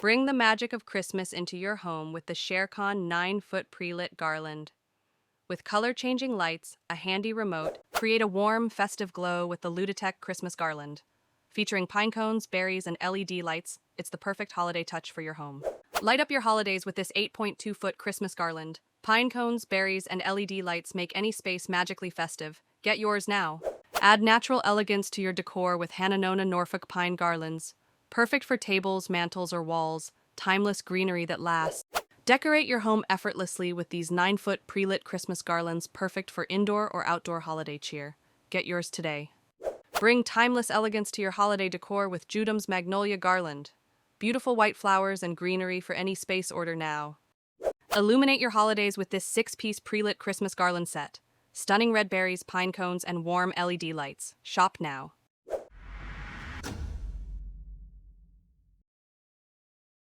Bring the magic of Christmas into your home with the ShareCon 9-foot pre-lit garland. With color-changing lights, a handy remote, create a warm, festive glow with the Luditech Christmas garland. Featuring pine cones, berries, and LED lights, it's the perfect holiday touch for your home. Light up your holidays with this 8.2-foot Christmas garland. Pine cones, berries, and LED lights make any space magically festive. Get yours now. Add natural elegance to your decor with Hannanona Norfolk pine garlands. Perfect for tables, mantels, or walls. Timeless greenery that lasts. Decorate your home effortlessly with these 9-foot pre-lit Christmas garlands, perfect for indoor or outdoor holiday cheer. Get yours today. Bring timeless elegance to your holiday decor with Judum's Magnolia Garland. Beautiful white flowers and greenery for any space. Order now. Illuminate your holidays with this 6-piece pre-lit Christmas garland set. Stunning red berries, pine cones, and warm LED lights. Shop now.